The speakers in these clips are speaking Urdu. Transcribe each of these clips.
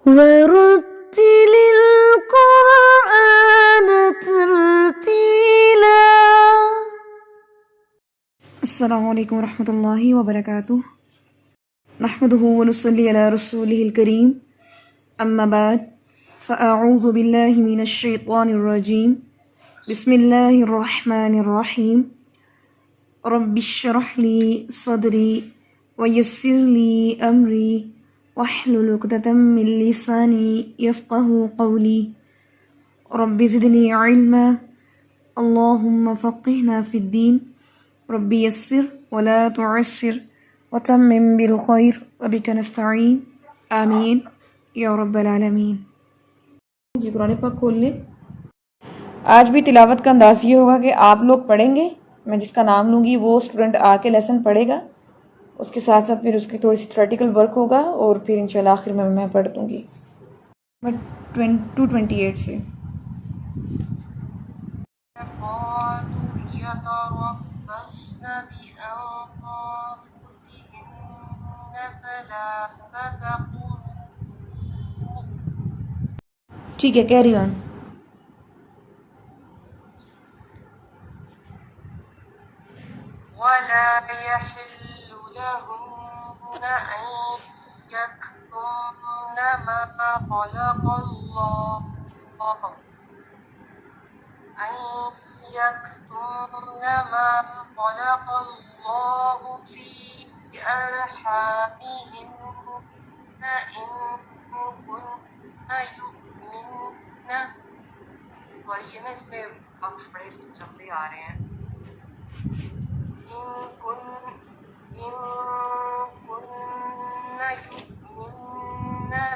ورتل القرآن ترتیلا۔ السلام علیکم ورحمۃ اللہ وبرکاتہ۔ نحمده ونصلی علی رسوله الکریم، اما بعد فاعوذ باللہ من الشیطان الرجیم، بسم اللہ الرحمن الرحیم۔ رب اشرح لی صدری ویسر لی امری واحلل عقدۃ من لسانی یفقهوا قولی۔ رب زدنی علما، اللہم فقہنا فی الدین، رب یسر ولا تعسر وتمم بالخیر وبک نستعین، آمین یا رب العالمین۔ جی قرآن پاک کھول لیں۔ آج بھی تلاوت کا انداز یہ ہوگا کہ آپ لوگ پڑھیں گے، میں جس کا نام لوں گی وہ اسٹوڈنٹ آ کے لیسن پڑھے گا، اس کے ساتھ ساتھ پھر اس کی تھوڑی سی تھیوریٹیکل ورک ہوگا، اور پھر انشاءاللہ آخر میں پڑھ دوں گی 228 سے۔ يتربصن بأنفسهن ثلاثة قروء۔ ٹھیک ہے، کیری آن۔ ولا يحل لهن أن يكتمن ما خلق الله في أرحامهن إن كن يؤمن، اور یہ نا اس میں وقت بڑے لمبے آ رہے ہیں، إن كن يؤمن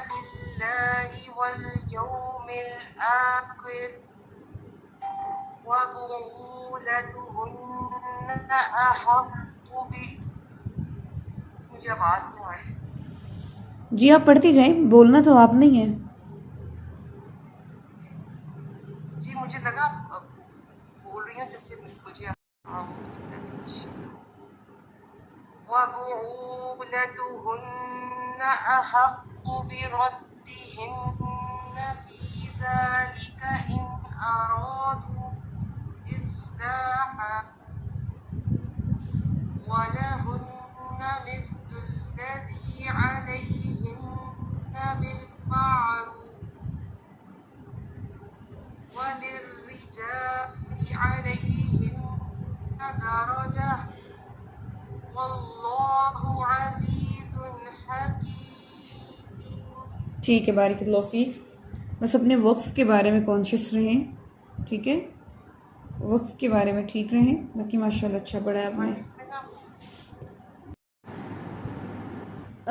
بالله واليوم الآخر وبعولتهن أحق مجھے آواز نہیں آ رہی۔ جی آپ پڑھتی جائیں، بولنا تو آپ نہیں ہیں۔ جی مجھے لگا بول رہی ہوں جیسے مجھے وَبُعُولَتُهُنَّ أَحَقُّ بِرَدِّهِنَّ فِي ذَلِكَ إِنْ أَرَادُوا إِصْلَاحًا وَلَهُنَّ مِثْلُ الَّذِي عَلَيْهِنَّ بِالْمَعْرُوفِ وَلِلرِّجَالِ عَلَيْهِنَّ دَرَجَةٌ وَاللَّهُ عَزِيزٌ حَكِيمٌ۔ ٹھیک ہے، بارک اللہ فیک۔ بس اپنے وقف کے بارے میں کانشیس رہیں، ٹھیک ہے، وقف کے بارے میں ٹھیک رہیں، باقی ماشاءاللہ اچھا پڑھا ہے آپ نے۔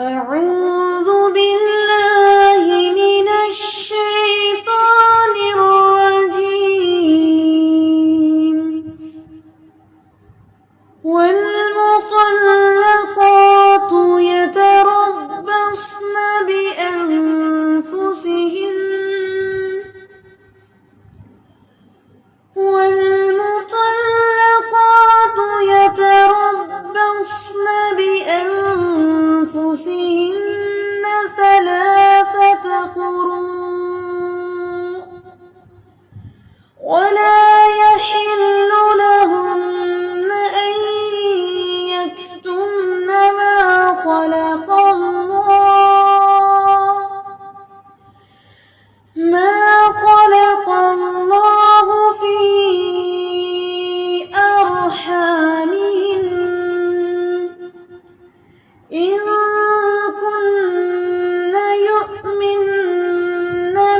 اعوذ باللہ من الشیطان الرجیم۔ والمطلقات يتربصن بأنفسهن ثلاثة قروء ولا يحل لهن أن يكتمن ما خلق الله في أرحامهن إن كن يؤمن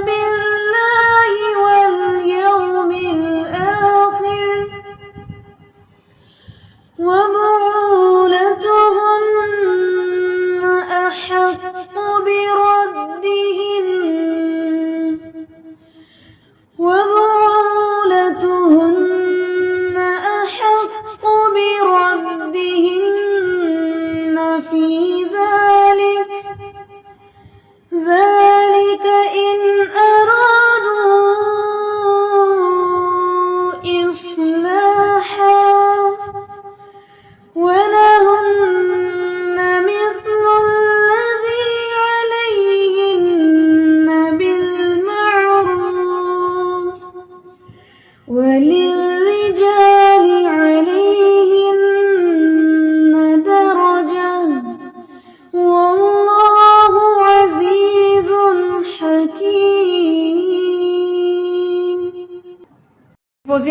بالله واليوم الآخر وبعولتهن أحق بردهن في ذلك إن أرادوا إصلاحا ولهن مثل الذي عليهن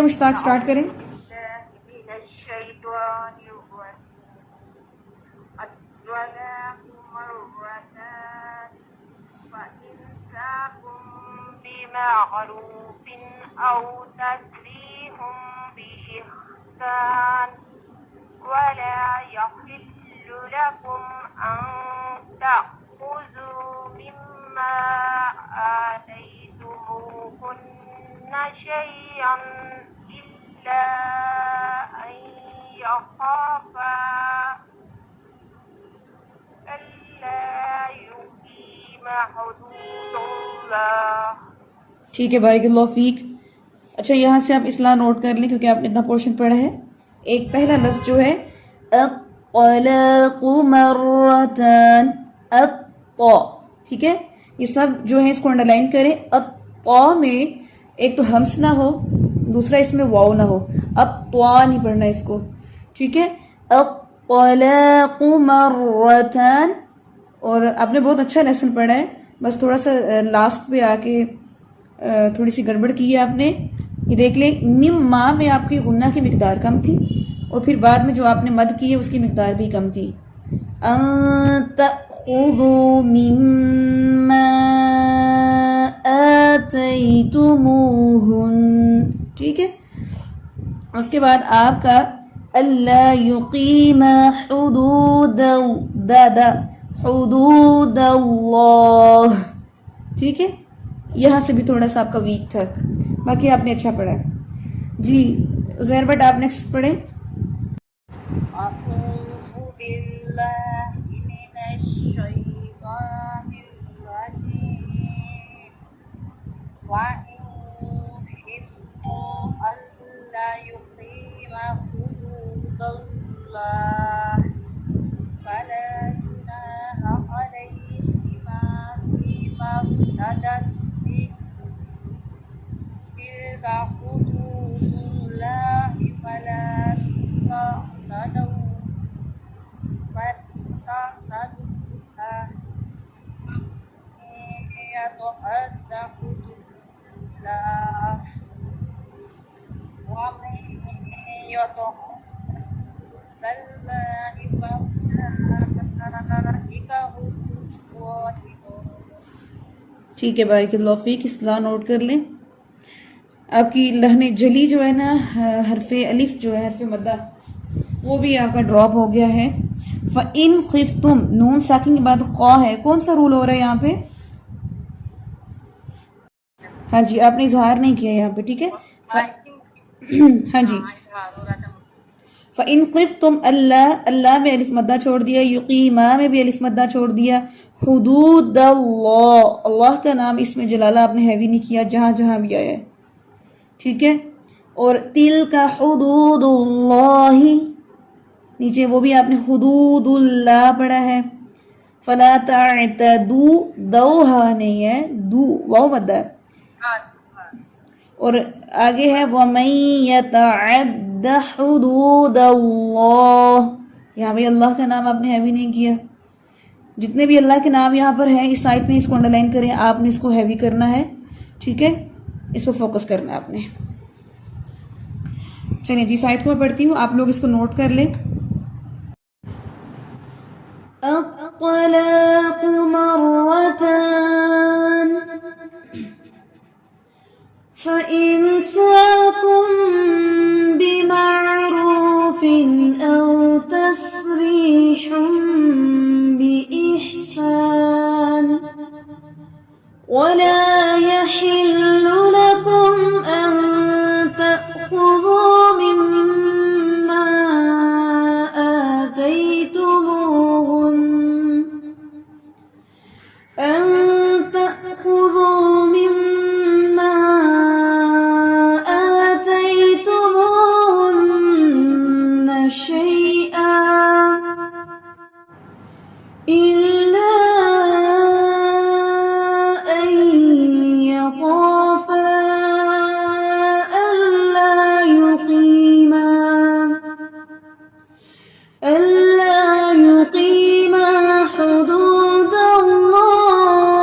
مشتاق سٹارٹ کریں. من الشيطان الرجيم الطلاق مرتان فإمساكم بمعروف أو تسريح بإحسان ولا يحل لكم أن تأخذوا مما آتيتموهن شيئا إلا أن يخافا ألا يقيما حدود الله. ٹھیک ہے، بارک اللہ فیک. اچھا یہاں سے آپ اصلاح نوٹ کر لیں کیونکہ آپ نے اتنا پورشن پڑھا ہے. ایک پہلا لفظ جو ہے الطلاق مرتان، الطا، ٹھیک ہے، یہ سب جو ہے اس کو انڈر لائن کریں. الطا میں ایک تو ہمس نہ ہو، دوسرا اس میں واو نہ ہو. الطا نہیں پڑھنا اس کو، ٹھیک ہے. الطلاق مرتان. اور آپ نے بہت اچھا لیسن پڑھا ہے، بس تھوڑا سا لاسٹ پہ آ کے تھوڑی سی گڑبڑ کی ہے آپ نے. یہ دیکھ لیں مما میں آپ کی غنہ کی مقدار کم تھی اور پھر بعد میں جو آپ نے مد کی ہے اس کی مقدار بھی کم تھی. ان تأخذوا مما آتیتموہن، ٹھیک ہے. اس کے بعد آپ کا اللہ یقیم حدود حدود اللہ، ٹھیک ہے. یہاں سے بھی تھوڑا سا آپ کا ویک تھا، باقی آپ نے اچھا پڑھا. جی عزیر بٹ آپ نیکسٹ پڑھیں. أعوذ بالله من الشيطان الرجيم وإن خفتم ألا يقيما حدود الله فلا جناح عليهما فيما افتدت به تلك حدود الله فلا تعتدوها يتعد حدود الله ومن يتعد الله فأولئك هم الظالمون. ٹھیک ہے، بارک اللہ فیک. اصلاح نوٹ کر لیں. آپ کی لہن جلی جو ہے نا، حرف الف جو ہے حرف مدہ، وہ بھی آپ کا ڈراپ ہو گیا ہے. فَإِنْ خِفْتُمْ، نون ساکن کے بعد خواہ ہے. کون سا رول ہو رہا ہے یہاں پہ؟ ہاں جی آپ نے اظہار نہیں کیا یہاں پہ، ٹھیک ہے. ہاں جی. فَإِنْ خِفْتُمْ اللہ، اللہ میں الف مدہ چھوڑ دیا، یقیما میں بھی الف مدہ چھوڑ دیا. حدود اللہ، اللہ کا نام اس میں جلالہ آپ نے ہیوی نہیں کیا جہاں جہاں بھی آیا ہے، ٹھیک ہے. اور تلک حدود اللہ، نیچے وہ بھی آپ نے حدود اللہ پڑھا ہے. فلا تعتدو، دوہا نہیں ہے، دو واو مدہ ہے. اور آگے ہے وَمَن يَتَعَدَّ حُدُودَ اللَّهِ، یہاں بھی اللہ کا نام آپ نے ہیوی نہیں کیا. جتنے بھی اللہ کے نام یہاں پر ہیں اس آیت میں اس کو انڈر لائن کریں. آپ نے اس کو ہیوی کرنا ہے، ٹھیک ہے، اس پر فوکس کرنا ہے آپ نے. چلیے جی اس آیت کو میں پڑھتی ہوں، آپ لوگ اس کو نوٹ کر لیں. الطلاق مرتان فإمساكم بمعروف أو تسريح بإحسان ولا يحل لكم أن تأخذوا مما آتيتموهن شيئا إلا أن يخافا ألا يقيما حدود الله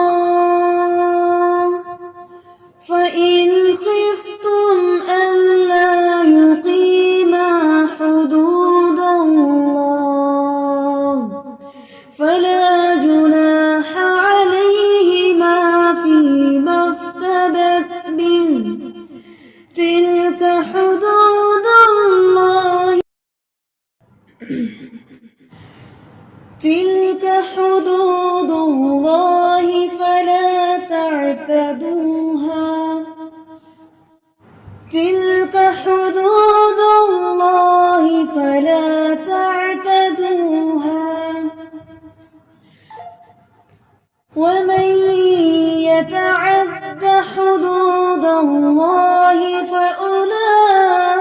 تعتدوها تلك حدود الله فلا تعتدوها ومن يتعد حدود الله فأولئك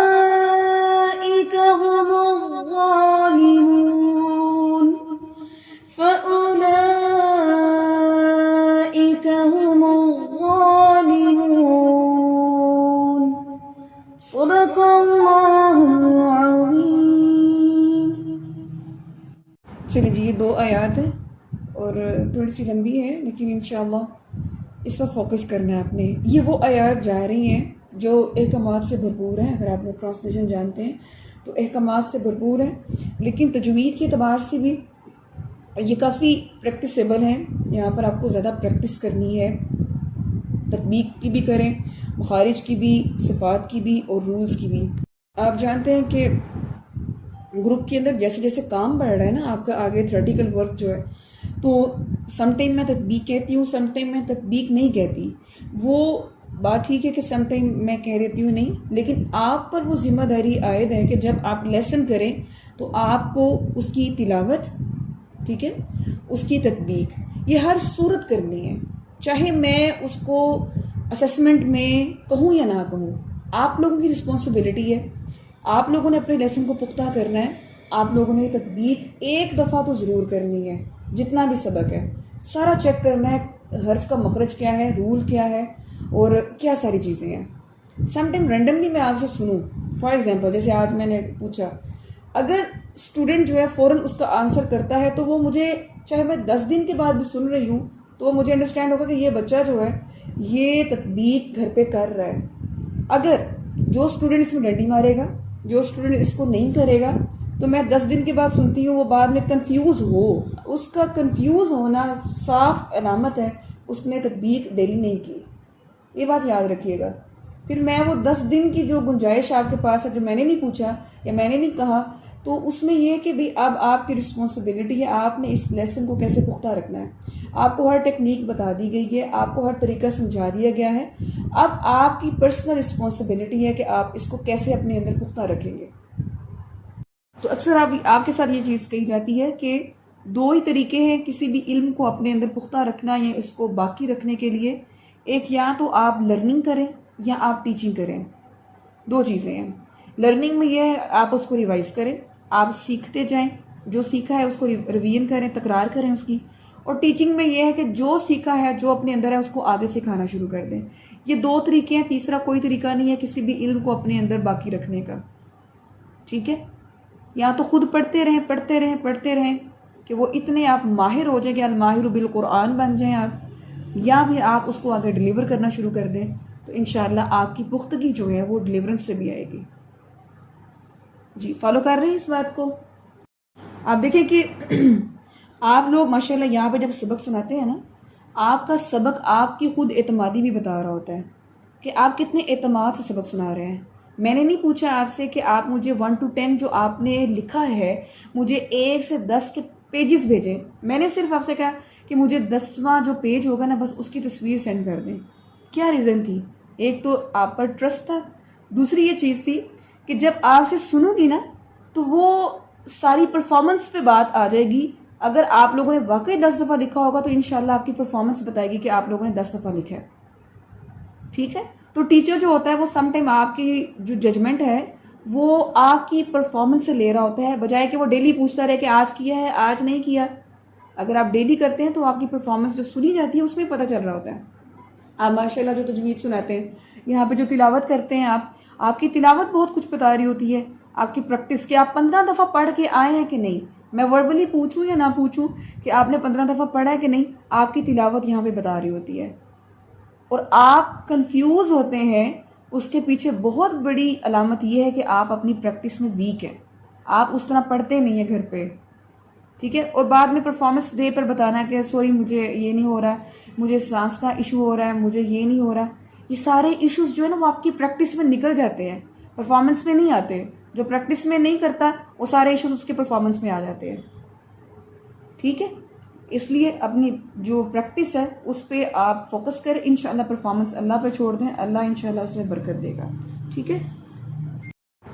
هم الظالمون فأولئك هم الظالمون صدق اللہ العظیم. چلیے جی، یہ 2 آیات ہیں اور تھوڑی سی لمبی ہے، لیکن انشاءاللہ اس پر فوکس کرنا ہے آپ نے. یہ وہ آیات جا رہی ہیں جو احکامات سے بھرپور ہیں. اگر آپ لوگ ٹرانسلیشن جانتے ہیں تو احکامات سے بھرپور ہیں، لیکن تجوید کے اعتبار سے بھی یہ کافی پریکٹسیبل ہیں. یہاں پر آپ کو زیادہ پریکٹس کرنی ہے، تطبیق کی بھی کریں، مخارج کی بھی، صفات کی بھی اور رولز کی بھی. آپ جانتے ہیں کہ گروپ کے اندر جیسے جیسے کام بڑھ رہا ہے نا آپ کا آگے تھیوریٹیکل ورک جو ہے، تو سم ٹائم میں تطبیق کہتی ہوں، سم ٹائم میں تطبیق نہیں کہتی. وہ بات ٹھیک ہے کہ سم ٹائم میں کہہ دیتی ہوں نہیں، لیکن آپ پر وہ ذمہ داری عائد ہے کہ جب آپ لیسن کریں تو آپ کو اس کی تلاوت، ٹھیک ہے، اس کی تطبیق، یہ ہر صورت کرنی ہے. چاہے میں اس کو اسسمنٹ میں کہوں یا نہ کہوں، آپ لوگوں کی رسپانسبلٹی ہے. آپ لوگوں نے اپنے لیسن کو پختہ کرنا ہے. آپ لوگوں نے تطبیق ایک دفعہ تو ضرور کرنی ہے. جتنا بھی سبق ہے سارا چیک کرنا ہے، حرف کا مخرج کیا ہے، رول کیا ہے اور کیا ساری چیزیں ہیں. سم ٹائم رینڈملی میں آپ سے سنوں، فار ایگزامپل جیسے آج میں نے پوچھا، اگر اسٹوڈنٹ جو ہے فوراً اس کا آنسر کرتا ہے تو وہ مجھے، چاہے میں 10 دن کے بعد بھی سن رہی ہوں، تو وہ مجھے انڈرسٹینڈ ہوگا کہ یہ بچہ جو ہے یہ تطبیق گھر پہ کر رہا ہے. اگر جو اسٹوڈنٹ اس میں ڈنڈی مارے گا، جو اسٹوڈنٹ اس کو نہیں کرے گا، تو میں 10 دن کے بعد سنتی ہوں وہ بعد میں کنفیوز ہو. اس کا کنفیوز ہونا صاف علامت ہے اس نے تطبیق ڈیلی نہیں کی. یہ بات یاد رکھیے گا. پھر میں وہ 10 دن کی جو گنجائش آپ کے پاس ہے، جو میں نے نہیں پوچھا یا میں نے نہیں کہا، تو اس میں یہ کہ بھی اب آپ کی رسپانسبلٹی ہے، آپ نے اس لیسن کو کیسے پختہ رکھنا ہے. آپ کو ہر ٹیکنیک بتا دی گئی ہے، آپ کو ہر طریقہ سمجھا دیا گیا ہے. اب آپ کی پرسنل رسپانسبلٹی ہے کہ آپ اس کو کیسے اپنے اندر پختہ رکھیں گے. تو اکثر آپ کے ساتھ یہ چیز کہی جاتی ہے کہ 2 ہی طریقے ہیں کسی بھی علم کو اپنے اندر پختہ رکھنا یا اس کو باقی رکھنے کے لیے. ایک یا تو آپ لرننگ کریں یا آپ ٹیچنگ کریں. 2 چیزیں ہیں. لرننگ میں یہ ہے آپ اس کو ریوائز کریں، آپ سیکھتے جائیں، جو سیکھا ہے اس کو ریویژن کریں، تکرار کریں اس کی. اور ٹیچنگ میں یہ ہے کہ جو سیکھا ہے، جو اپنے اندر ہے، اس کو آگے سکھانا شروع کر دیں. یہ 2 طریقے ہیں، تیسرا کوئی طریقہ نہیں ہے کسی بھی علم کو اپنے اندر باقی رکھنے کا. ٹھیک ہے، یا تو خود پڑھتے رہیں کہ وہ اتنے آپ ماہر ہو جائیں کہ الماہر بالقرآن بن جائیں آپ، یا بھی آپ اس کو آگے ڈیلیور کرنا شروع کر دیں. تو انشاءاللہ آپ کی پختگی جو ہے وہ ڈیلیورنس سے بھی آئے گی. جی فالو کر رہے ہیں اس بات کو. آپ دیکھیں کہ آپ لوگ ماشاءاللہ یہاں پہ جب سبق سناتے ہیں نا، آپ کا سبق آپ کی خود اعتمادی بھی بتا رہا ہوتا ہے کہ آپ کتنے اعتماد سے سبق سنا رہے ہیں. میں نے نہیں پوچھا آپ سے کہ آپ مجھے 1 to 10 جو آپ نے لکھا ہے مجھے 1 سے 10 کے پیجز بھیجیں. میں نے صرف آپ سے کہا کہ مجھے 10واں جو پیج ہوگا نا بس اس کی تصویر سینڈ کر دیں. کیا ریزن تھی؟ ایک تو آپ پر ٹرسٹ تھا، دوسری یہ چیز تھی کہ جب آپ سے سنوں گی نا تو وہ ساری پرفارمنس پہ بات آ جائے گی. اگر آپ لوگوں نے واقعی 10 دفعہ لکھا ہوگا تو انشاءاللہ آپ کی پرفارمنس بتائے گی کہ آپ لوگوں نے 10 دفعہ لکھا ہے. ٹھیک ہے، تو ٹیچر جو ہوتا ہے وہ سم ٹائم آپ کی جو ججمنٹ ہے وہ آپ کی پرفارمنس سے لے رہا ہوتا ہے، بجائے کہ وہ ڈیلی پوچھتا رہے کہ آج کیا ہے، آج نہیں کیا. اگر آپ ڈیلی کرتے ہیں تو آپ کی پرفارمنس جو سنی جاتی ہے اس میں پتہ چل رہا ہوتا ہے. آپ ماشاءاللہ جو تجوید سناتے ہیں، یہاں پہ جو تلاوت کرتے ہیں آپ کی تلاوت بہت کچھ بتا رہی ہوتی ہے. آپ کی پریکٹس کہ آپ 15 دفعہ پڑھ کے آئے ہیں کہ نہیں. میں وربلی پوچھوں یا نہ پوچھوں کہ آپ نے 15 دفعہ پڑھا ہے کہ نہیں، آپ کی تلاوت یہاں پہ بتا رہی ہوتی ہے. اور آپ کنفیوز ہوتے ہیں، اس کے پیچھے بہت بڑی علامت یہ ہے کہ آپ اپنی پریکٹس میں ویک ہیں. آپ اس طرح پڑھتے نہیں ہیں گھر پہ. ٹھیک ہے، اور بعد میں پرفارمنس ڈے پر بتانا کہ سوری مجھے یہ نہیں ہو رہا، مجھے سانس کا ایشو ہو رہا ہے، مجھے یہ نہیں ہو رہا. یہ سارے ایشوز جو ہے نا وہ آپ کی پریکٹس میں نکل جاتے ہیں، پرفارمنس میں نہیں آتے. جو پریکٹس میں نہیں کرتا وہ سارے ایشوز اس کے پرفارمنس میں آ جاتے ہیں. ٹھیک ہے، اس لیے اپنی جو پریکٹس ہے اس پہ آپ فوکس کریں، انشاءاللہ پرفارمنس اللہ پہ چھوڑ دیں، اللہ انشاءاللہ اس میں برکت دے گا. ٹھیک ہے،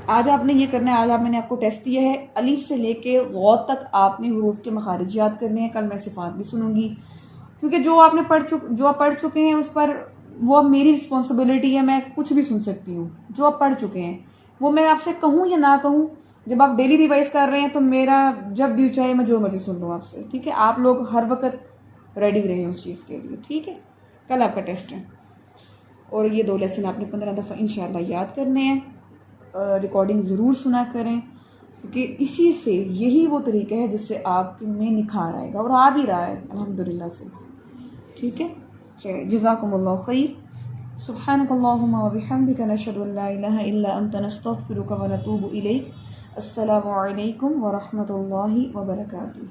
آج آپ نے یہ کرنا ہے. آج میں نے آپ کو ٹیسٹ دیا ہے، الف سے لے کے غ تک آپ نے حروف کے مخارج یاد کرنے ہیں. کل میں صفات بھی سنوں گی، کیونکہ جو آپ پڑھ چکے ہیں اس پر وہ اب میری رسپانسبلٹی ہے، میں کچھ بھی سن سکتی ہوں. جو آپ پڑھ چکے ہیں وہ میں آپ سے کہوں یا نہ کہوں، جب آپ ڈیلی ریوائز کر رہے ہیں تو میرا جب دل چاہے میں جو مرضی سن لوں آپ سے. ٹھیک ہے، آپ لوگ ہر وقت ریڈی رہیں اس چیز کے لیے. ٹھیک ہے، کل آپ کا ٹیسٹ ہے، اور یہ 2 لیسن آپ نے 15 دفعہ انشاءاللہ یاد کرنے ہیں. ریکارڈنگ ضرور سنا کریں، کیونکہ اسی سے یہی وہ طریقہ ہے جس سے آپ میں نکھار آئے گا، اور آ بھی رہا ہے الحمدللہ سے. ٹھیک ہے، چلے، جزاکم اللہ خیر. سبحانک اللہم و بحمدک، نشہد ان لا الہ الا انت، نستغفرک و نتوب الیک. السلام علیکم ورحمۃ اللہ وبرکاتہ.